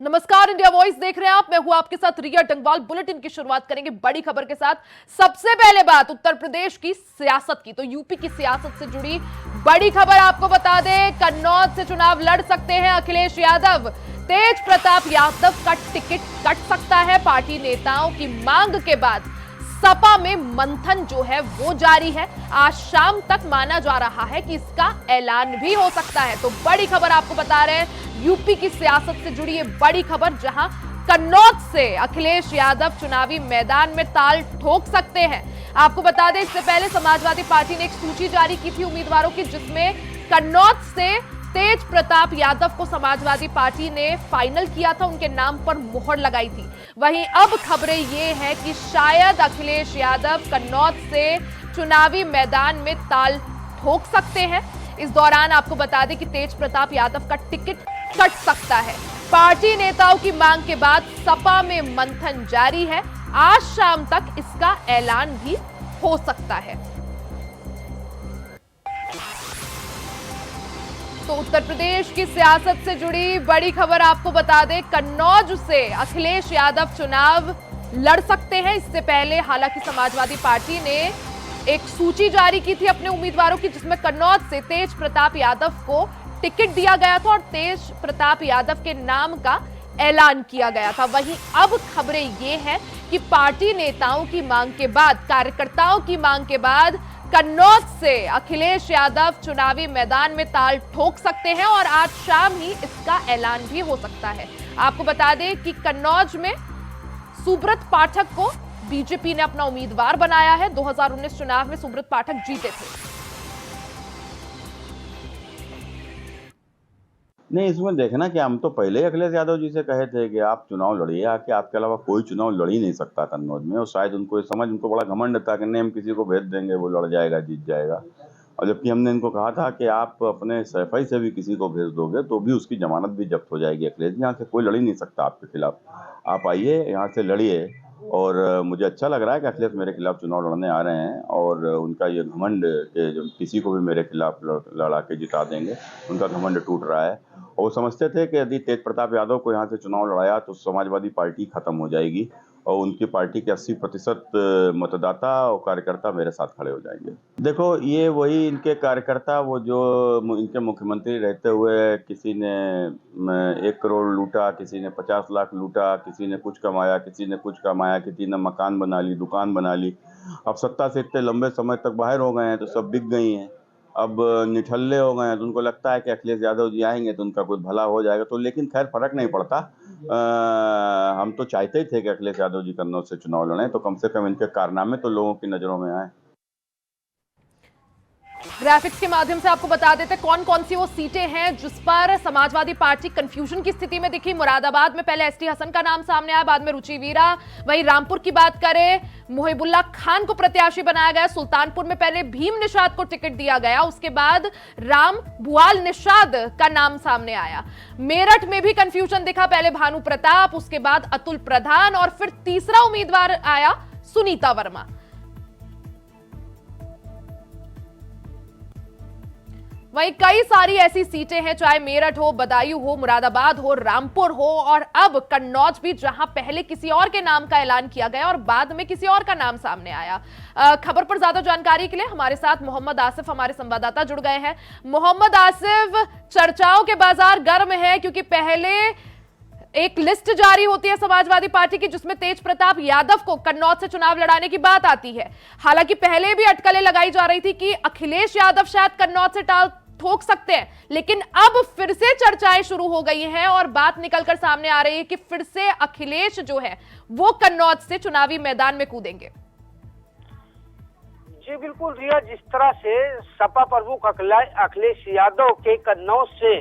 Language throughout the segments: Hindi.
नमस्कार, इंडिया वॉइस देख रहे हैं आप। मैं हूं आपके साथ रिया डंगवाल। बुलेटिन की शुरुआत करेंगे बड़ी खबर के साथ। सबसे पहले बात उत्तर प्रदेश की सियासत की, तो यूपी की सियासत से जुड़ी बड़ी खबर आपको बता दें। कन्नौज से चुनाव लड़ सकते हैं अखिलेश यादव। तेज प्रताप यादव का टिकट कट सकता है। पार्टी नेताओं की मांग के बाद सपा में मंथन जो है वो जारी है। आज शाम तक माना जा रहा है कि इसका ऐलान भी हो सकता है। तो बड़ी खबर आपको बता रहे हैं, यूपी की सियासत से जुड़ी ये बड़ी खबर, जहां कन्नौज से अखिलेश यादव चुनावी मैदान में ताल ठोक सकते हैं। आपको बता दें, इससे पहले समाजवादी पार्टी ने एक सूची जारी की थी उम्मीदवारों की, जिसमें कन्नौज से तेज प्रताप यादव को समाजवादी पार्टी ने फाइनल किया था, उनके नाम पर मुहर लगाई थी। वहीं अब खबरें ये हैं कि शायद अखिलेश यादव कन्नौज से चुनावी मैदान में ताल ठोक सकते हैं। इस दौरान आपको बता दें कि तेज प्रताप यादव का टिकट कट सकता है। पार्टी नेताओं की मांग के बाद सपा में मंथन जारी है। आज शाम तक इसका ऐलान भी हो सकता है। तो उत्तर प्रदेश की सियासत से जुड़ी बड़ी खबर आपको बता दें, कन्नौज से अखिलेश यादव चुनाव लड़ सकते हैं। इससे पहले हालांकि समाजवादी पार्टी ने एक सूची जारी की थी अपने उम्मीदवारों की, जिसमें कन्नौज से तेज प्रताप यादव को टिकट दिया गया था और तेज प्रताप यादव के नाम का ऐलान किया गया था। वहीं अब खबरें ये हैं कि पार्टी नेताओं की मांग के बाद, कार्यकर्ताओं की मांग के बाद कन्नौज से अखिलेश यादव चुनावी मैदान में ताल ठोक सकते हैं और आज शाम ही इसका ऐलान भी हो सकता है। आपको बता दें कि कन्नौज में सुब्रत पाठक को बीजेपी ने अपना उम्मीदवार बनाया है। 2019 चुनाव में सुब्रत पाठक जीते थे। नहीं, इसमें देखना कि हम तो पहले ही अखिलेश यादव जी से कहे थे कि आप चुनाव लड़िए, आके आपके अलावा कोई चुनाव लड़ ही नहीं सकता कन्नौज में। और शायद उनको बड़ा घमंड था कि नहीं, हम किसी को भेज देंगे, वो लड़ जाएगा, जीत जाएगा। और जबकि हमने इनको कहा था कि आप अपने सफाई से भी किसी को भेज दोगे तो भी उसकी जमानत भी जब्त हो जाएगी। अखिलेश जी, यहाँ से कोई लड़ ही नहीं सकता आपके खिलाफ। आप आइए, यहाँ से लड़िए। और मुझे अच्छा लग रहा है कि अखिलेश मेरे खिलाफ चुनाव लड़ने आ रहे हैं और उनका ये घमंड कि जो किसी को भी मेरे खिलाफ लड़ा के जिता देंगे, उनका घमंड टूट रहा है। और वो समझते थे कि यदि तेज प्रताप यादव को यहाँ से चुनाव लड़ाया तो समाजवादी पार्टी खत्म हो जाएगी और उनकी पार्टी के 80% मतदाता और कार्यकर्ता मेरे साथ खड़े हो जाएंगे। देखो, ये वही इनके कार्यकर्ता, वो जो इनके मुख्यमंत्री रहते हुए किसी ने 1 करोड़ लूटा, किसी ने 50 लाख लूटा, किसी ने कुछ कमाया, किसी ने कुछ कमाया, किसी ने मकान बना ली, दुकान बना ली। अब सत्ता से इतने लंबे समय तक बाहर हो गए हैं तो सब बिक गई हैं। अब निठल्ले हो गए हैं तो उनको लगता है कि अखिलेश यादव जी आएंगे तो उनका कुछ भला हो जाएगा। तो लेकिन खैर फर्क नहीं पड़ता। हम तो चाहते ही थे कि अखिलेश यादव जी कन्नौज से चुनाव लड़ें, तो कम से कम इनके कारनामे तो लोगों की नजरों में आए। ग्राफिक्स के माध्यम से आपको बता देते कौन कौन सी वो सीटें हैं जिस पर समाजवादी पार्टी कंफ्यूजन की स्थिति में दिखी। मुरादाबाद में पहले एसटी हसन का नाम सामने आया, बाद में रुचि वीरा। वहीं रामपुर की बात करें, मुहिबुल्लाह खान को प्रत्याशी बनाया गया। सुल्तानपुर में पहले भीम निषाद को टिकट दिया गया, उसके बाद राम भुआल निषाद का नाम सामने आया। मेरठ में भी कंफ्यूजन दिखा, पहले भानु प्रताप, उसके बाद अतुल प्रधान और फिर तीसरा उम्मीदवार आया सुनीता वर्मा। वहीं कई सारी ऐसी सीटें हैं, चाहे मेरठ हो, बदायूं हो, मुरादाबाद हो, रामपुर हो और अब कन्नौज भी, जहां पहले किसी और के नाम का ऐलान किया गया और बाद में किसी और का नाम सामने आया। खबर पर ज्यादा जानकारी के लिए हमारे साथ मोहम्मद आसिफ, हमारे संवाददाता, जुड़ गए हैं। मोहम्मद आसिफ, चर्चाओं के बाजार गर्म है क्योंकि पहले एक लिस्ट जारी होती है समाजवादी पार्टी की जिसमें तेज प्रताप यादव को कन्नौज से चुनाव लड़ाने की बात आती है। हालांकि पहले भी अटकलें लगाई जा रही थी कि अखिलेश यादव शायद कन्नौज से टाल ठोक सकते हैं, लेकिन अब फिर से चर्चाएं शुरू हो गई हैं और बात निकलकर सामने आ रही है कि फिर से अखिलेश जो है वो कन्नौज से चुनावी मैदान में कूदेंगे। जी बिल्कुल रिया, जिस तरह से सपा प्रमुख अखिलेश यादव के कन्नौज से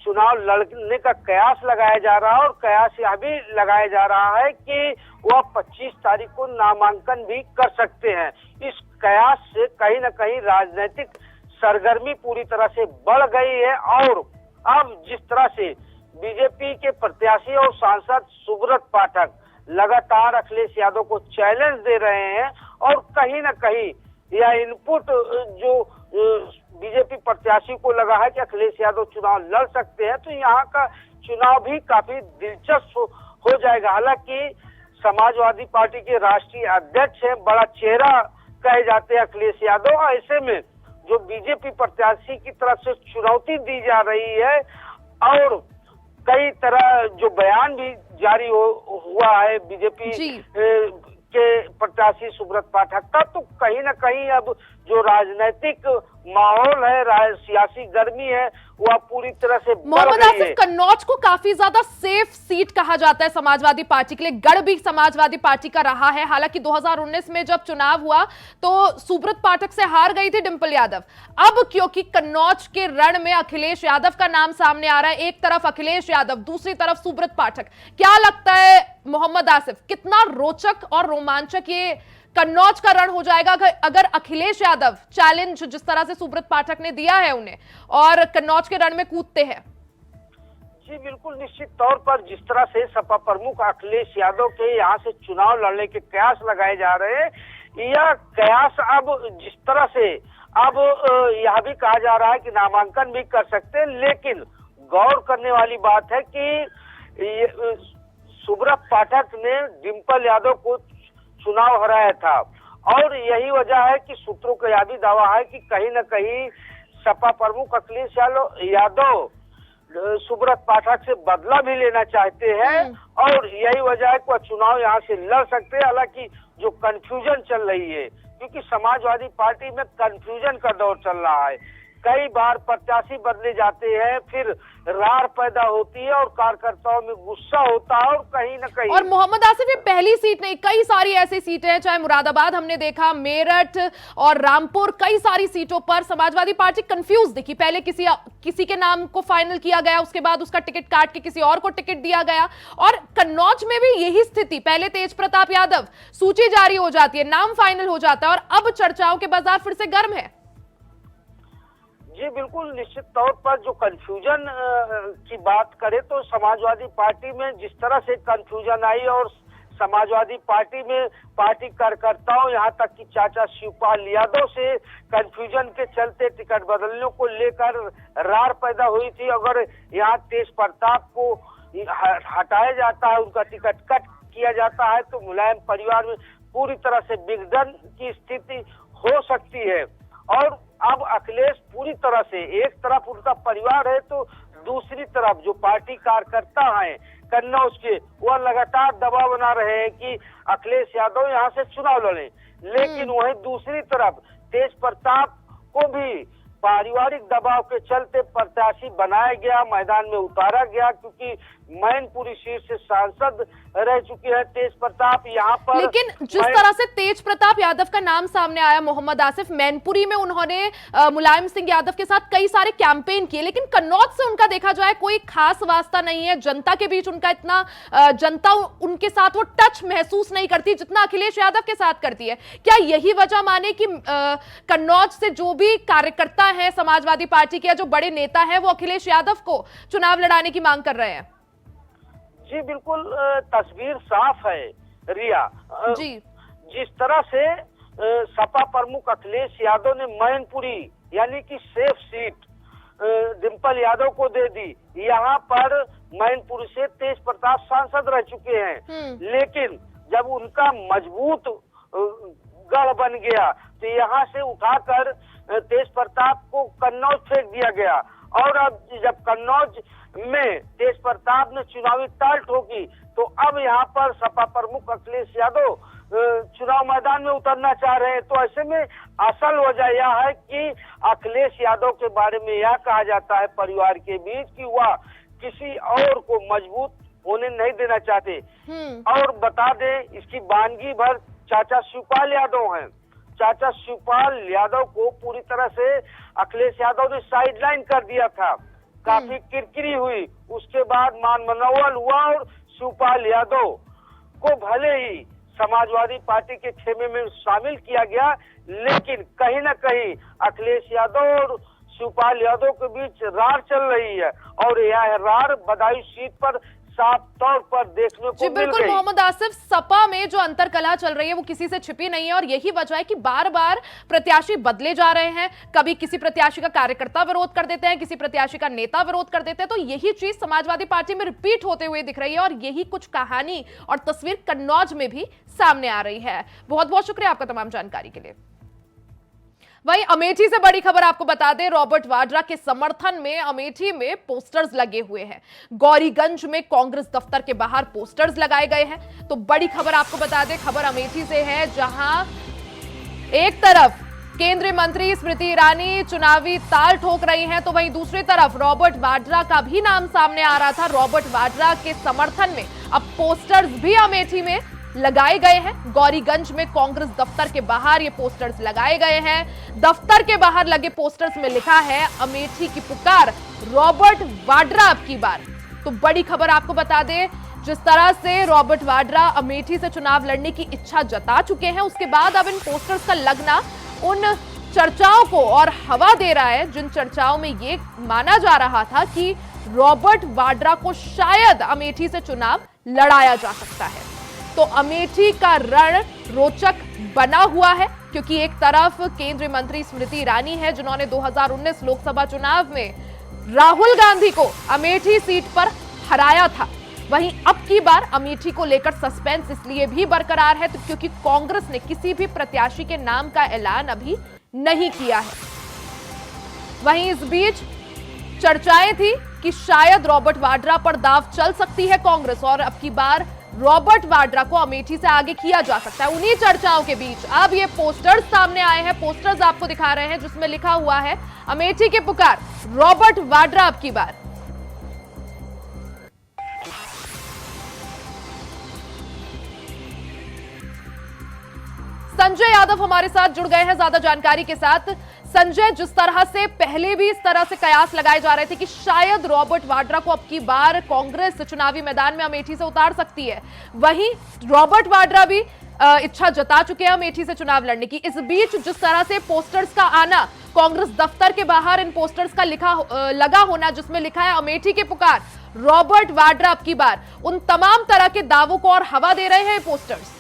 चुनाव लड़ने का कयास लगाया जा रहा है और कयास यह भी लगाया जा रहा है कि वह 25 तारीख को नामांकन भी कर सकते हैं। इस कयास से कहीं न कहीं राजनीतिक सरगर्मी पूरी तरह से बढ़ गई है और अब जिस तरह से बीजेपी के प्रत्याशी और सांसद सुब्रत पाठक लगातार अखिलेश यादव को चैलेंज दे रहे हैं और कहीं न कहीं यह इनपुट जो बीजेपी प्रत्याशी को लगा है कि अखिलेश यादव चुनाव लड़ सकते हैं, तो यहाँ का चुनाव भी काफी दिलचस्प हो जाएगा। हालांकि समाजवादी पार्टी के राष्ट्रीय अध्यक्ष हैं, बड़ा चेहरा कहे जाते हैं अखिलेश यादव, ऐसे में जो बीजेपी प्रत्याशी की तरफ से चुनौती दी जा रही है और कई तरह जो बयान भी जारी हुआ है बीजेपी के प्रत्याशी सुब्रत पाठक का, तो कहीं ना कहीं अब जो राजनीतिक माहौल है, सियासी गर्मी है, वह पूरी तरह से मोहम्मद आसिफ, कन्नौज को काफी ज्यादा सेफ सीट कहा जाता है समाजवादी पार्टी के लिए, गढ़ भी समाजवादी पार्टी का रहा है। हालांकि 2019 में जब चुनाव हुआ तो सुब्रत पाठक से हार गई थी डिंपल यादव। अब क्योंकि कन्नौज के रण में अखिलेश यादव का नाम सामने आ रहा है, एक तरफ अखिलेश यादव, दूसरी तरफ सुब्रत पाठक, क्या लगता है मोहम्मद आसिफ, कितना रोचक और रोमांचक ये कन्नौज का रण हो जाएगा अगर अखिलेश यादव चैलेंज जिस तरह से सुब्रत पाठक ने दिया है उन्हें और कन्नौज के रण में कूदते हैं? जी बिल्कुल, निश्चित तौर पर जिस तरह से सपा प्रमुख अखिलेश यादव के यहाँ से चुनाव लड़ने के कयास लगाए जा रहे हैं, यह कयास अब जिस तरह से अब यह भी कहा जा रहा है कि नामांकन भी कर सकते हैं, लेकिन गौर करने वाली बात है कि सुब्रत पाठक ने डिंपल यादव को चुनाव हराया था और यही वजह है कि सूत्रों का यह भी दावा है कि कहीं न कहीं सपा प्रमुख अखिलेश यादव सुब्रत पाठक से बदला भी लेना चाहते हैं और यही वजह है कि वह चुनाव यहाँ से लड़ सकते हैं। हालांकि जो कंफ्यूजन चल रही है, क्योंकि समाजवादी पार्टी में कंफ्यूजन का दौर चल रहा है, कई बार प्रत्याशी बदले जाते हैं, फिर रार पैदा होती है और कार्यकर्ताओं में गुस्सा होता है और कहीं ना कहीं। और मोहम्मद आसिफ, ये पहली सीट नहीं, कई सारी ऐसी सीटें हैं, चाहे मुरादाबाद हमने देखा, मेरठ और रामपुर, कई सारी सीटों पर समाजवादी पार्टी कंफ्यूज दिखी। पहले किसी के नाम को फाइनल किया गया, उसके बाद उसका टिकट काट के किसी और को टिकट दिया गया, और कन्नौज में भी यही स्थिति। पहले तेज प्रताप यादव, सूची जारी हो जाती है, नाम फाइनल हो जाता है और अब चर्चाओं के बाजार फिर से गर्म है। जी बिल्कुल, निश्चित तौर पर जो कंफ्यूजन की बात करें तो समाजवादी पार्टी में जिस तरह से कंफ्यूजन आई और समाजवादी पार्टी में पार्टी कार्यकर्ताओं यहाँ तक कि चाचा शिवपाल यादव से कंफ्यूजन के चलते टिकट बदलने को लेकर रार पैदा हुई थी। अगर यहाँ तेज प्रताप को हटाया जाता है, उनका टिकट कट किया जाता है, तो मुलायम परिवार में पूरी तरह से विघटन की स्थिति हो सकती है। और अब अखिलेश पूरी तरह से, एक तरफ उनका परिवार है तो दूसरी तरफ जो पार्टी कार्यकर्ता हैं कन्नौज के, वह लगातार दबाव बना रहे हैं कि अखिलेश यादव यहाँ से चुनाव लड़े, लेकिन वहीं दूसरी तरफ तेज प्रताप को भी पारिवारिक दबाव के चलते प्रत्याशी बनाया गया, मैदान में उतारा गया, क्योंकि मैनपुरी सीट से सांसद रह चुके हैं तेज प्रताप यहाँ पर। लेकिन जिस तरह से तेज प्रताप यादव का नाम सामने आया मोहम्मद आसिफ, मैनपुरी में उन्होंने मुलायम सिंह यादव के साथ कई सारे कैंपेन किए, लेकिन कन्नौज से उनका देखा जाए कोई खास वास्ता नहीं है, जनता के बीच उनका इतना जनता उनके साथ वो टच महसूस नहीं करती जितना अखिलेश यादव के साथ करती है। क्या यही वजह माने कि कन्नौज से जो भी कार्यकर्ता है समाजवादी पार्टी के, जो बड़े नेता है, वो अखिलेश यादव को चुनाव लड़ाने की मांग कर रहे हैं? जी बिल्कुल, तस्वीर साफ है रिया जी। जिस तरह से सपा प्रमुख अखिलेश यादव ने मैनपुरी यानी कि सेफ सीट डिंपल यादव को दे दी, यहाँ पर मैनपुरी से तेज प्रताप सांसद रह चुके हैं, लेकिन जब उनका मजबूत गढ़ बन गया तो यहाँ से उठाकर तेज प्रताप को कन्नौज फेंक दिया गया। और अब जब कन्नौज में तेज प्रताप ने चुनावी ताल ठोकी तो अब यहाँ पर सपा प्रमुख अखिलेश यादव चुनाव मैदान में उतरना चाह रहे हैं। तो ऐसे में असल वजह यह है कि अखिलेश यादव के बारे में यह कहा जाता है परिवार के बीच कि वह किसी और को मजबूत होने नहीं देना चाहते। और बता दें, इसकी वानगी भर चाचा शिवपाल यादव हैं। चाचा शिवपाल यादव को पूरी तरह से अखिलेश यादव ने साइडलाइन कर दिया था, काफी किरकिरी हुई, उसके बाद मान मनोवल हुआ और शिवपाल यादव को भले ही समाजवादी पार्टी के खेमे में शामिल किया गया, लेकिन कहीं ना कहीं अखिलेश यादव और शिवपाल यादव के बीच रार चल रही है और यह रार बदायूं सीट पर साफ तौर पर देखने जी को मिल बिल्कुल गई। मोहम्मद आसिफ, सपा में जो अंतरकलह चल रही है वो किसी से छिपी नहीं है और यही वजह है कि बार बार प्रत्याशी बदले जा रहे हैं। कभी किसी प्रत्याशी का कार्यकर्ता विरोध कर देते हैं, किसी प्रत्याशी का नेता विरोध कर देते हैं, तो यही चीज समाजवादी पार्टी में रिपीट होते हुए दिख रही है और यही कुछ कहानी और तस्वीर कन्नौज में भी सामने आ रही है। बहुत बहुत शुक्रिया आपका तमाम जानकारी के लिए। वहीं अमेठी से बड़ी खबर आपको बता दें, रॉबर्ट वाड्रा के समर्थन में अमेठी में पोस्टर्स लगे हुए हैं। गौरीगंज में कांग्रेस दफ्तर के बाहर पोस्टर्स लगाए गए हैं। तो बड़ी खबर आपको बता दें, खबर अमेठी से है, जहां एक तरफ केंद्रीय मंत्री स्मृति ईरानी चुनावी ताल ठोक रही हैं, तो वहीं दूसरी तरफ रॉबर्ट वाड्रा का भी नाम सामने आ रहा था। रॉबर्ट वाड्रा के समर्थन में अब पोस्टर्स भी अमेठी में लगाए गए हैं। गौरीगंज में कांग्रेस दफ्तर के बाहर ये पोस्टर्स लगाए गए हैं। दफ्तर के बाहर लगे पोस्टर्स में लिखा है, अमेठी की पुकार, रॉबर्ट वाड्रा अब की बार। तो बड़ी खबर आपको बता दें, जिस तरह से रॉबर्ट वाड्रा अमेठी से चुनाव लड़ने की इच्छा जता चुके हैं, उसके बाद अब इन पोस्टर्स का लगना उन चर्चाओं को और हवा दे रहा है, जिन चर्चाओं में ये माना जा रहा था कि रॉबर्ट वाड्रा को शायद अमेठी से चुनाव लड़ाया जा सकता है। तो अमेठी का रण रोचक बना हुआ है, क्योंकि एक तरफ केंद्रीय मंत्री स्मृति ईरानी है, जिन्होंने 2019 लोकसभा चुनाव में राहुल गांधी को अमेठी सीट पर हराया था। वहीं अब की बार अमेठी को लेकर सस्पेंस इसलिए भी बरकरार है क्योंकि कांग्रेस ने किसी भी प्रत्याशी के नाम का ऐलान अभी नहीं किया है। वहीं इस बीच चर्चाएं थी कि शायद रॉबर्ट वाड्रा पर दाव चल सकती है कांग्रेस और अब की बार रॉबर्ट वाड्रा को अमेठी से आगे किया जा सकता है। उन्हीं चर्चाओं के बीच अब ये पोस्टर्स सामने आए हैं। पोस्टर्स आपको दिखा रहे हैं जिसमें लिखा हुआ है, अमेठी की पुकार, रॉबर्ट वाड्रा अब की बार। संजय यादव हमारे साथ जुड़ गए हैं ज्यादा जानकारी के साथ। संजय, जिस तरह से पहले भी इस तरह से कयास लगाए जा रहे थे कि शायद रॉबर्ट वाड्रा को अब की बार कांग्रेस चुनावी मैदान में अमेठी से उतार सकती है, वहीं रॉबर्ट वाड्रा भी इच्छा जता चुके हैं अमेठी से चुनाव लड़ने की। इस बीच जिस तरह से पोस्टर्स का आना, कांग्रेस दफ्तर के बाहर इन पोस्टर्स का लगा होना जिसमें लिखा है अमेठी की पुकार, रॉबर्ट वाड्रा अब की बार, उन तमाम तरह के दावों को और हवा दे रहे हैं पोस्टर्स।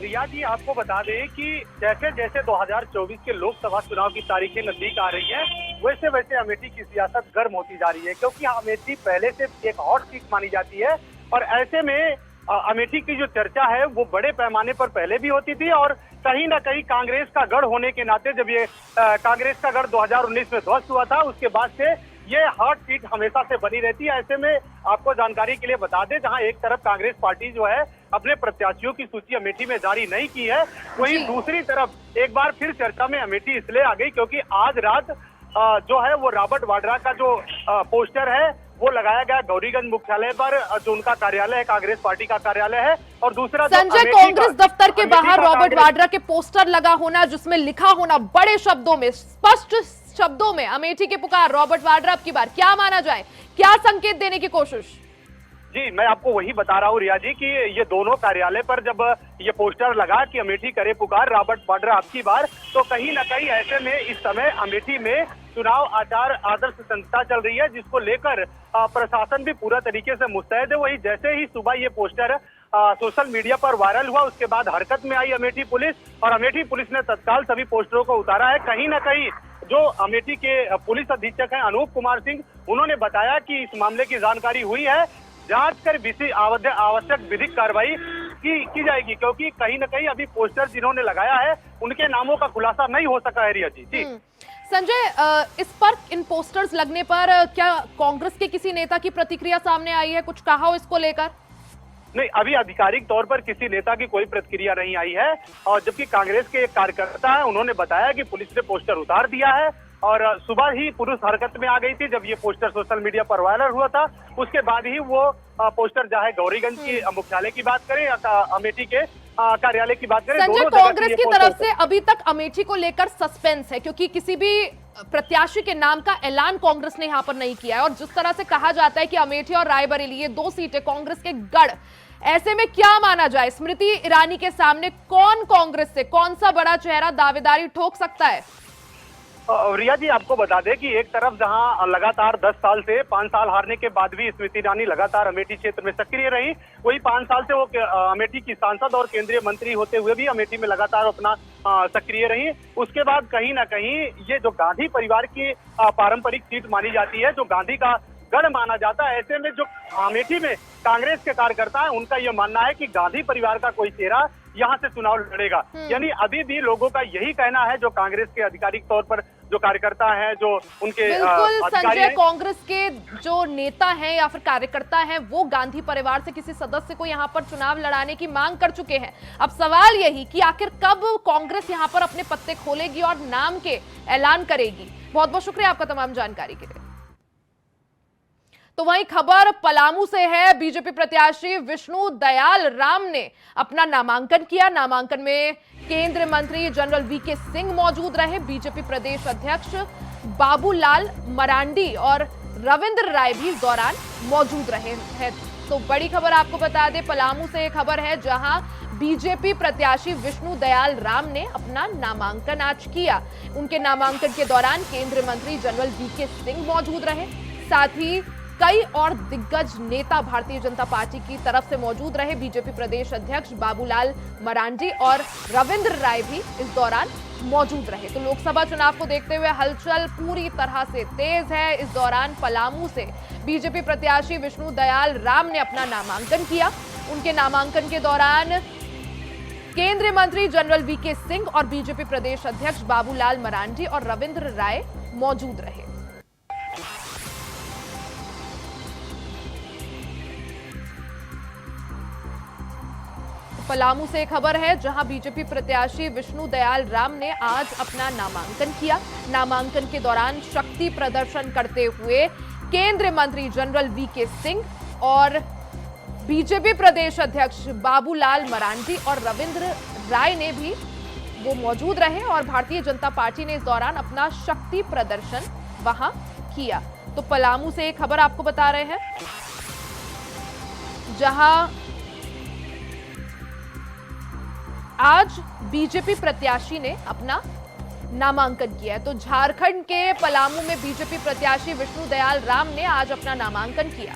रिया जी, आपको बता दें कि जैसे जैसे 2024 के लोकसभा चुनाव की तारीखें नजदीक आ रही हैं, वैसे वैसे अमेठी की सियासत गर्म होती जा रही है, क्योंकि अमेठी पहले से एक हॉट सीट मानी जाती है और ऐसे में अमेठी की जो चर्चा है वो बड़े पैमाने पर पहले भी होती थी और कहीं ना कहीं कांग्रेस का गढ़ होने के नाते जब ये कांग्रेस का गढ़ 2019 में ध्वस्त हुआ था, उसके बाद से ये हॉट सीट हमेशा से बनी रहती है। ऐसे में आपको जानकारी के लिए बता दें, जहां एक तरफ कांग्रेस पार्टी जो है अपने प्रत्याशियों की सूची अमेठी में जारी नहीं की है, वहीं दूसरी तरफ एक बार फिर चर्चा में अमेठी इसलिए आ गई क्योंकि आज रात जो है वो रॉबर्ट वाड्रा का जो पोस्टर है वो लगाया गया गौरीगंज मुख्यालय पर, जो उनका कार्यालय है, कांग्रेस पार्टी का कार्यालय है। और दूसरा संजय, कांग्रेस दफ्तर के बाहर रॉबर्ट वाड्रा के पोस्टर लगा होना जिसमें लिखा होना बड़े शब्दों में, स्पष्ट शब्दों में, अमेठी की पुकार, रॉबर्ट वाड्रा अब की बार, क्या माना जाए, क्या संकेत देने की कोशिश? जी, मैं आपको वही बता रहा हूँ रिया जी कि ये दोनों कार्यालय पर जब ये पोस्टर लगा कि अमेठी करे पुकार, रॉबर्ट वाड्रा अब की बार, तो कहीं ना कहीं ऐसे में इस समय अमेठी में चुनाव आचार आदर्श संहिता चल रही है, जिसको लेकर प्रशासन भी पूरा तरीके से मुस्तैद है। वही जैसे ही सुबह ये पोस्टर सोशल मीडिया पर वायरल हुआ, उसके बाद हरकत में आई अमेठी पुलिस और अमेठी पुलिस ने तत्काल सभी पोस्टरों को उतारा है। कहीं ना कहीं जो अमेठी के पुलिस अधीक्षक हैं अनूप कुमार सिंह, उन्होंने बताया कि इस मामले की जानकारी हुई है, जांच कर आवश्यक विधिक कार्रवाई की जाएगी, क्योंकि कहीं ना कहीं अभी पोस्टर जिन्होंने लगाया है उनके नामों का खुलासा नहीं हो सका है। रिया जी संजय, इस पर, इन पोस्टर्स लगने पर क्या कांग्रेस के किसी नेता की प्रतिक्रिया सामने आई है, कुछ कहा हो इसको लेकर? नहीं, अभी आधिकारिक तौर पर किसी नेता की कोई प्रतिक्रिया नहीं आई है, और जबकि कांग्रेस के एक कार्यकर्ता है, उन्होंने बताया कि पुलिस ने पोस्टर उतार दिया है और सुबह ही पुलिस हरकत में आ गई थी। जब ये पोस्टर सोशल मीडिया पर वायरल हुआ था, उसके बाद ही वो पोस्टर चाहे गौरीगंज की मुख्यालय की बात करें या अमेठी के कार्यालय की बात करें, संजय, कांग्रेस की तरफ से अभी तक अमेठी को लेकर सस्पेंस है, क्योंकि किसी भी प्रत्याशी के नाम का ऐलान कांग्रेस ने यहां पर नहीं किया है और जिस तरह से कहा जाता है कि अमेठी और रायबरेली ये 2 सीटें कांग्रेस के गढ़, ऐसे में क्या माना जाए, स्मृति ईरानी के सामने कौन कांग्रेस से, कौन सा बड़ा चेहरा दावेदारी ठोक सकता है? रिया जी, आपको बता दें कि एक तरफ जहां लगातार 10 साल से 5 साल हारने के बाद भी स्मृति ईरानी लगातार अमेठी क्षेत्र में सक्रिय रही, वही 5 साल से वो अमेठी की सांसद और केंद्रीय मंत्री होते हुए भी अमेठी में लगातार अपना सक्रिय रही। उसके बाद कहीं ना कहीं ये जो गांधी परिवार की पारंपरिक सीट मानी जाती है, जो गांधी का गढ़ माना जाता है, ऐसे में जो अमेठी में कांग्रेस के कार्यकर्ता है, उनका यह मानना है कि गांधी परिवार का कोई चेहरा यहाँ से चुनाव लड़ेगा। यानी अभी भी लोगों का यही कहना है, जो कांग्रेस के आधिकारिक तौर पर जो कार्यकर्ता हैं, जो उनके बिल्कुल संजय, कांग्रेस के जो नेता हैं या फिर कार्यकर्ता हैं, वो गांधी परिवार से किसी सदस्य को यहाँ पर चुनाव लड़ाने की मांग कर चुके हैं। अब सवाल यही कि आखिर कब कांग्रेस यहाँ पर अपने पत्ते खोलेगी और नाम के ऐलान करेगी। बहुत बहुत शुक्रिया आपका तमाम जानकारी के लिए। तो वहीं खबर पलामू से है। बीजेपी प्रत्याशी विष्णु दयाल राम ने अपना नामांकन किया। नामांकन में केंद्रीय मंत्री जनरल वीके सिंह मौजूद रहे। बीजेपी प्रदेश अध्यक्ष बाबूलाल मरांडी और रविंद्र राय भी इस दौरान मौजूद रहे हैं। तो बड़ी खबर आपको बता दें, पलामू से एक खबर है जहां बीजेपी प्रत्याशी विष्णु दयाल राम ने अपना नामांकन आज किया। उनके नामांकन के दौरान केंद्रीय मंत्री जनरल वीके सिंह मौजूद रहे। साथ ही कई और दिग्गज नेता भारतीय जनता पार्टी की तरफ से मौजूद रहे। बीजेपी प्रदेश अध्यक्ष बाबूलाल मरांडी और रविंद्र राय भी इस दौरान मौजूद रहे। तो लोकसभा चुनाव को देखते हुए हलचल पूरी तरह से तेज है। इस दौरान पलामू से बीजेपी प्रत्याशी विष्णु दयाल राम ने अपना नामांकन किया। उनके नामांकन के दौरान केंद्रीय मंत्री जनरल वीके सिंह और बीजेपी प्रदेश अध्यक्ष बाबूलाल मरांडी और रविंद्र राय मौजूद रहे। पलामू से खबर है जहां बीजेपी प्रत्याशी विष्णु दयाल राम ने आज अपना नामांकन किया। नामांकन के दौरान शक्ति प्रदर्शन करते हुए केंद्रीय मंत्री जनरल वीके सिंह और बीजेपी प्रदेश अध्यक्ष बाबूलाल मरांडी और रविंद्र राय ने भी वो मौजूद रहे और भारतीय जनता पार्टी ने इस दौरान अपना शक्ति प्रदर्शन वहां किया। तो पलामू से एक खबर आपको बता रहे हैं जहां आज बीजेपी प्रत्याशी ने अपना नामांकन किया है। तो झारखंड के पलामू में बीजेपी प्रत्याशी विष्णु दयाल राम ने आज अपना नामांकन किया।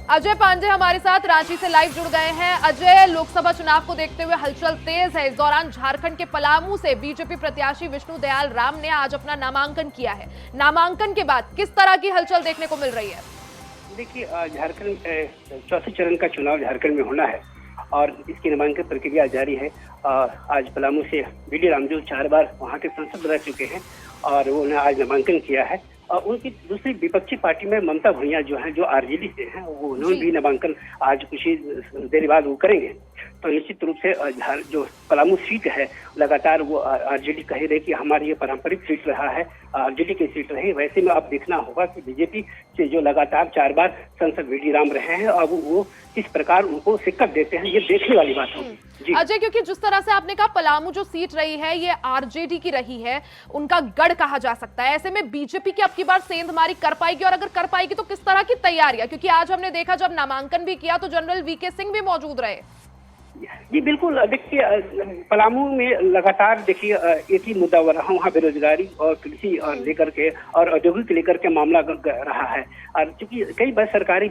अजय पांडे हमारे साथ रांची से लाइव जुड़ गए हैं। अजय, लोकसभा चुनाव को देखते हुए हलचल तेज है। इस दौरान झारखंड के पलामू से बीजेपी प्रत्याशी विष्णु दयाल राम ने आज अपना नामांकन किया है। नामांकन के बाद किस तरह की हलचल देखने को मिल रही है? देखिए, झारखंड चौथे चरण का चुनाव झारखंड में होना है और इसकी नामांकन प्रक्रिया जारी है। आज पलामू से बीडी राम जो 4 बार वहां के सांसद रह चुके हैं और उन्होंने आज नामांकन किया है। और उनकी दूसरी विपक्षी पार्टी में ममता भुइयां जो है, जो आरजेडी से हैं, वो उन्होंने भी नामांकन आज कुछ ही देर बाद वो करेंगे। तो निश्चित रूप से जो पलामू सीट है, लगातार वो आरजेडी कह रहे कि हमारी ये पारंपरिक सीट रहा है, आरजेडी की सीट रही। वैसे में अब देखना होगा कि बीजेपी से जो लगातार 4 बार सांसद बीडी राम रहे हैं, अब वो किस प्रकार उनको शिक्कत देते हैं, ये देखने वाली बात होगी। अजय, क्योंकि जिस तरह से आपने कहा पलामू जो सीट रही है ये आरजेडी की रही है, उनका गढ़ कहा जा सकता है। ऐसे में बीजेपी की अब की बार सेंधमारी कर पाएगी और अगर कर पाएगी तो किस तरह की तैयारियां? क्योंकि आज हमने देखा जब नामांकन भी किया तो जनरल वीके सिंह भी मौजूद रहे। जी बिल्कुल, देखिए पलामू में लगातार देखिए एक ही मुद्दा हो रहा, वहाँ बेरोजगारी और कृषि लेकर के और औद्योगिक लेकर के मामला रहा है। और चूंकि कई बार सरकारें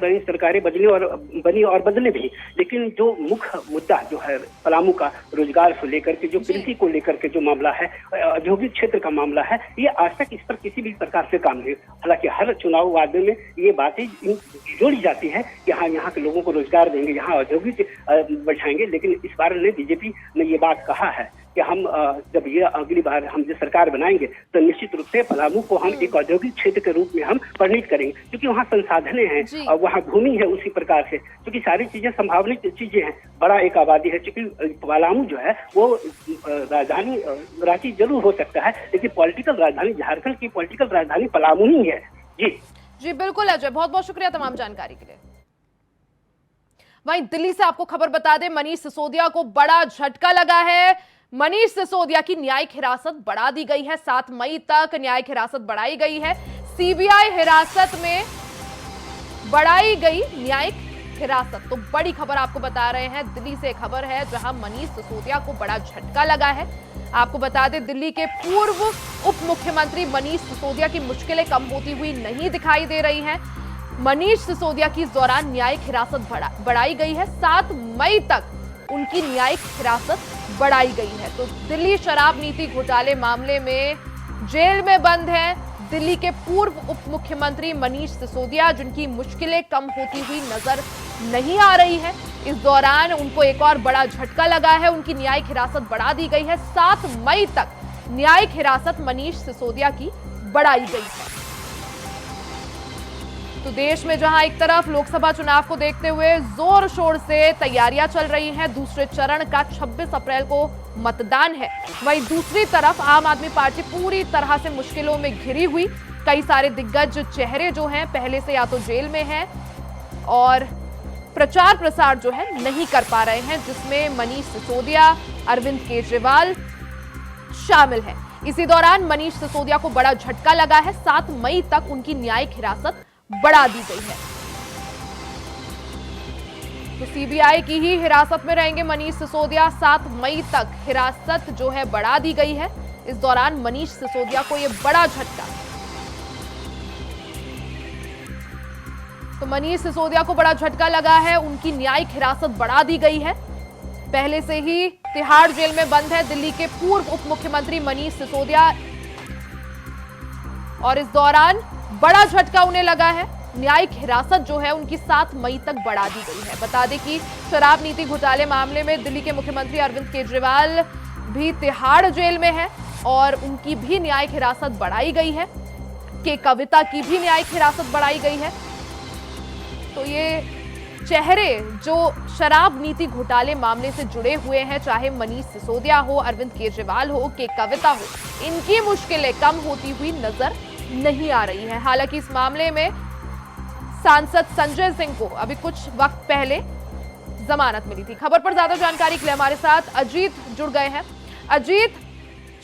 बनी और बदले भी, लेकिन जो मुख्य मुद्दा जो है पलामू का रोजगार को लेकर के, जो कृषि को लेकर के जो मामला है, औद्योगिक क्षेत्र का मामला है, ये आज तक इस पर किसी भी प्रकार से काम नहीं। हालांकि हर चुनाव वादे में ये बातें जोड़ी जाती है कि हाँ यहाँ के लोगों को रोजगार देंगे, यहाँ औद्योगिक बढ़ाएंगे, लेकिन इस बार ने बीजेपी ने ये बात कहा है कि हम जब ये अगली बार हम जो सरकार बनाएंगे तो निश्चित रूप से पलामू को हम एक औद्योगिक क्षेत्र के रूप में हम परिणित करेंगे, क्योंकि वहाँ संसाधने हैं और वहाँ भूमि है उसी प्रकार से, क्योंकि सारी चीजें संभावनिक चीजें हैं। बड़ा एक आबादी है, क्योंकि पलामू जो है वो राजधानी रांची जरूर हो सकता है, लेकिन पॉलिटिकल राजधानी, झारखंड की पॉलिटिकल राजधानी पलामू ही है। जी बिल्कुल अजय, बहुत बहुत शुक्रिया तमाम जानकारी के लिए। वहीं दिल्ली से आपको खबर बता दें, मनीष सिसोदिया को बड़ा झटका लगा है। मनीष सिसोदिया की न्यायिक हिरासत बढ़ा दी गई है। 7 मई तक न्यायिक हिरासत बढ़ाई गई है। सीबीआई हिरासत में बढ़ाई गई न्यायिक हिरासत। तो बड़ी खबर आपको बता रहे हैं, दिल्ली से खबर है जहां मनीष सिसोदिया को बड़ा झटका लगा है। आपको बता दें, दिल्ली के पूर्व उप मुख्यमंत्री मनीष सिसोदिया की मुश्किलें कम होती हुई नहीं दिखाई दे रही हैं। मनीष सिसोदिया की इस दौरान न्यायिक हिरासत बढ़ाई गई है। 7 मई तक उनकी न्यायिक हिरासत बढ़ाई गई है। तो दिल्ली शराब नीति घोटाले मामले में जेल में बंद है दिल्ली के पूर्व उप मुख्यमंत्री मनीष सिसोदिया, जिनकी मुश्किलें कम होती हुई नजर नहीं आ रही है। इस दौरान उनको एक और बड़ा झटका लगा है, उनकी न्यायिक हिरासत बढ़ा दी गई है। 7 मई तक न्यायिक हिरासत मनीष सिसोदिया की बढ़ाई गई है। तो देश में जहां एक तरफ लोकसभा चुनाव को देखते हुए जोर शोर से तैयारियां चल रही हैं, दूसरे चरण का 26 अप्रैल को मतदान है, वहीं दूसरी तरफ आम आदमी पार्टी पूरी तरह से मुश्किलों में घिरी हुई। कई सारे दिग्गज चेहरे जो हैं पहले से या तो जेल में हैं और प्रचार प्रसार जो है नहीं कर पा रहे हैं, जिसमें मनीष सिसोदिया, अरविंद केजरीवाल शामिल हैं। इसी दौरान मनीष सिसोदिया को बड़ा झटका लगा है। 7 मई तक उनकी न्यायिक हिरासत बढ़ा दी गई है। तो सीबीआई की ही हिरासत में रहेंगे मनीष सिसोदिया। 7 मई तक हिरासत जो है बढ़ा दी गई है। इस दौरान मनीष सिसोदिया को यह बड़ा झटका। तो मनीष सिसोदिया को बड़ा झटका लगा है, उनकी न्यायिक हिरासत बढ़ा दी गई है। पहले से ही तिहाड़ जेल में बंद है दिल्ली के पूर्व उप मुख्यमंत्री मनीष सिसोदिया, और इस दौरान बड़ा झटका उन्हें लगा है। न्यायिक हिरासत जो है उनकी 7 मई तक बढ़ा दी गई है। बता दें कि शराब नीति घोटाले मामले में दिल्ली के मुख्यमंत्री अरविंद केजरीवाल भी तिहाड़ जेल में है और उनकी भी न्यायिक हिरासत बढ़ाई गई है। के कविता की भी न्यायिक हिरासत बढ़ाई गई है। तो ये चेहरे जो शराब नीति घोटाले मामले से जुड़े हुए हैं, चाहे मनीष सिसोदिया हो, अरविंद केजरीवाल हो, के कविता हो, इनकी मुश्किलें कम होती हुई नजर नहीं आ रही है। हालांकि इस मामले में सांसद संजय सिंह को अभी कुछ वक्त पहले जमानत मिली थी। खबर पर ज्यादा जानकारी के लिए हमारे साथ अजीत जुड़ गए हैं। अजीत,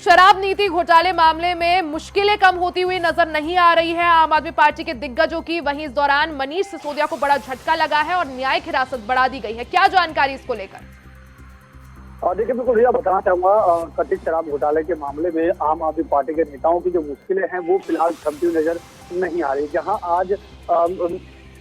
शराब नीति घोटाले मामले में मुश्किलें कम होती हुई नजर नहीं आ रही है आम आदमी पार्टी के दिग्गजों की, वहीं इस दौरान मनीष सिसोदिया को बड़ा झटका लगा है और न्यायिक हिरासत बढ़ा दी गई है। क्या जानकारी इसको लेकर? देखिए, बिल्कुल भैया बताना चाहूंगा, कथित शराब घोटाले के मामले में आम आदमी पार्टी के नेताओं की जो मुश्किलें हैं वो फिलहाल थमती हुई नजर नहीं आ रही। जहां आज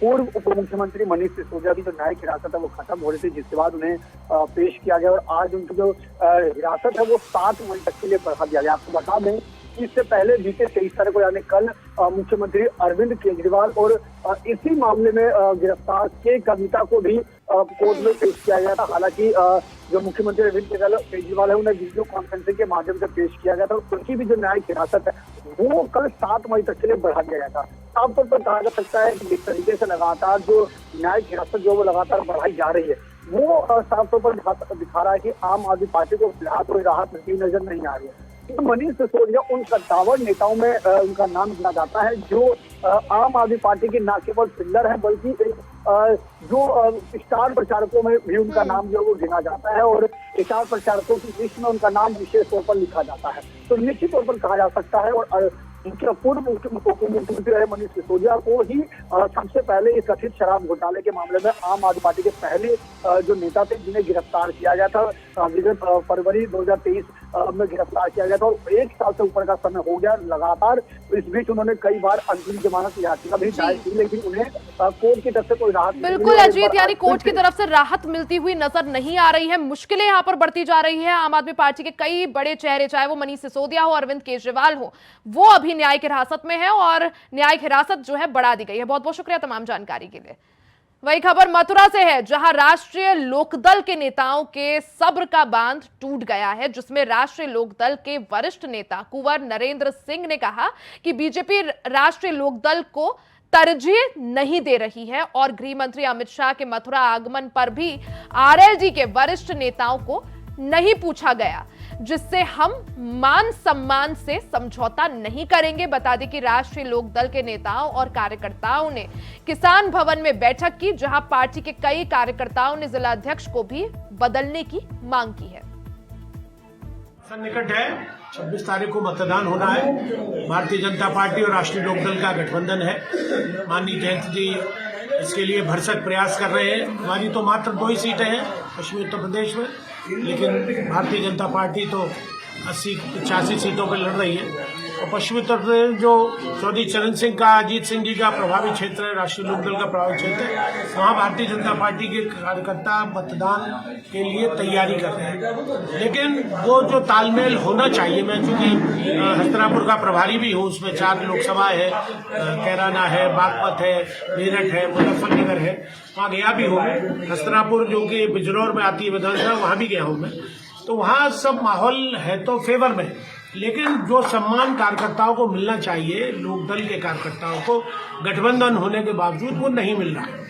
पूर्व उप मुख्यमंत्री मनीष सिसोदिया की जो न्यायिक हिरासत है वो खत्म हो रही थी, जिसके बाद उन्हें पेश किया गया और आज उनकी जो हिरासत है वो 7 मई तक के लिए बढ़ा दिया गया। आपको बता दें कि इससे पहले बीते 23 तारीख को यानी कल मुख्यमंत्री अरविंद केजरीवाल और इसी मामले में गिरफ्तार के कविता को भी कोर्ट में पेश किया गया था। हालांकि जो मुख्यमंत्री अरविंद केजरीवाल है उन्हें वीडियो कॉन्फ्रेंसिंग के माध्यम से पेश किया गया था और उनकी भी जो न्यायिक हिरासत है वो कल 7 मई तक के लिए बढ़ा दिया गया था। साफ तौर पर कहा जा सकता है कि इस तरीके से लगातार जो न्यायिक हिरासत जो वो लगातार बढ़ाई जा रही है वो साफ तौर पर दिखा रहा है कि आम आदमी पार्टी को फिलहाल कोई राहत मिलती नजर नहीं आ रही है। तो मनीष सिसोदिया उन सत्तावर नेताओं में उनका नाम गिना जाता है जो आम आदमी पार्टी के न केवल पिल्लर है बल्कि जो स्टार प्रचारकों में भी उनका नाम जो वो गिना जाता है और स्टार प्रचारकों की लिस्ट में उनका नाम विशेष तौर पर लिखा जाता है। तो निश्चित तौर पर कहा जा सकता है और पूर्व मुख्यमंत्री रहे मनीष सिसोदिया को ही सबसे पहले इस कथित शराब घोटाले के मामले में आम आदमी पार्टी के पहले जो नेता थे जिन्हें गिरफ्तार किया गया था विगत फरवरी 2023 में गिरफ्तार किया गया था और 1 साल से ऊपर का समय हो गया लगातार। इस बीच उन्होंने कई बार अंतरिम जमानत याचिका भी दायर की, लेकिन उन्हें कोर्ट की तरफ से कोई राहत बिल्कुल अजीत, यानी कोर्ट की तरफ से राहत मिलती हुई नजर नहीं आ रही है। मुश्किलें यहाँ पर बढ़ती जा रही है। आम आदमी पार्टी के कई बड़े चेहरे, चाहे वो मनीष सिसोदिया हो, अरविंद केजरीवाल हो, वो अभी न्यायिक हिरासत में है और न्यायिक हिरासत जो है बढ़ा दी गई है। बहुत बहुत शुक्रिया तमाम जानकारी के लिए। वही खबर मथुरा से है, जहां राष्ट्रीय लोकदल के नेताओं के सब्र का बांध टूट गया है, जिसमें राष्ट्रीय लोकदल के वरिष्ठ नेता कुंवर नरेंद्र सिंह ने कहा कि बीजेपी राष्ट्रीय लोकदल को तरजीह नहीं दे रही है और गृह मंत्री अमित शाह के मथुरा आगमन पर भी आरएलडी के वरिष्ठ नेताओं को नहीं पूछा गया, जिससे हम मान सम्मान से समझौता नहीं करेंगे। बता दें कि राष्ट्रीय लोकदल के नेताओं और कार्यकर्ताओं ने किसान भवन में बैठक की, जहां पार्टी के कई कार्यकर्ताओं ने जिला अध्यक्ष को भी बदलने की मांग की है। निकट है, 26 तारीख को मतदान होना है। भारतीय जनता पार्टी और राष्ट्रीय लोकदल का गठबंधन है। माननीय जयंत जी इसके लिए भरसक प्रयास कर रहे हैं। हमारी तो मात्र 2 ही सीटें हैं पश्चिमी उत्तर प्रदेश में, लेकिन भारतीय जनता पार्टी तो 80-85 सीटों पर लड़ रही है। और पश्चिमी उत्तर प्रदेश जो चौधरी चरण सिंह का, अजीत सिंह जी का प्रभावी क्षेत्र है, राष्ट्रीय लोकदल का प्रभावी क्षेत्र है, वहाँ भारतीय जनता पार्टी के कार्यकर्ता मतदान के लिए तैयारी कर रहे हैं। लेकिन वो जो तालमेल होना चाहिए, मैं चूंकि हस्तिनापुर का प्रभारी भी हूँ, उसमें 4 लोकसभा है, कैराना है, बागपत है, मेरठ है, मुजफ्फरनगर है, वहाँ गया भी हूँ। हस्तिनापुर जो कि बिजनौर में आती है विधानसभा, वहाँ भी गया हूँ मैं। तो वहाँ सब माहौल है तो फेवर में, लेकिन जो सम्मान कार्यकर्ताओं को मिलना चाहिए, लोकदल के कार्यकर्ताओं को गठबंधन होने के बावजूद वो नहीं मिल रहा है।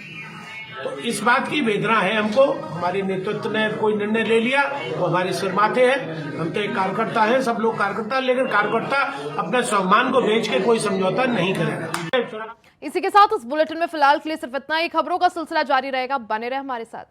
तो इस बात की वेदना है हमको। हमारे नेतृत्व ने कोई निर्णय ले लिया, वो हमारे सिर माथे है। हम तो एक कार्यकर्ता हैं, सब लोग कार्यकर्ता, लेकिन कार्यकर्ता अपने सम्मान को बेच के कोई समझौता नहीं करेगा। इसी के साथ इस बुलेटिन में फिलहाल के लिए सिर्फ इतना ही। खबरों का सिलसिला जारी रहेगा, बने रहे हमारे साथ।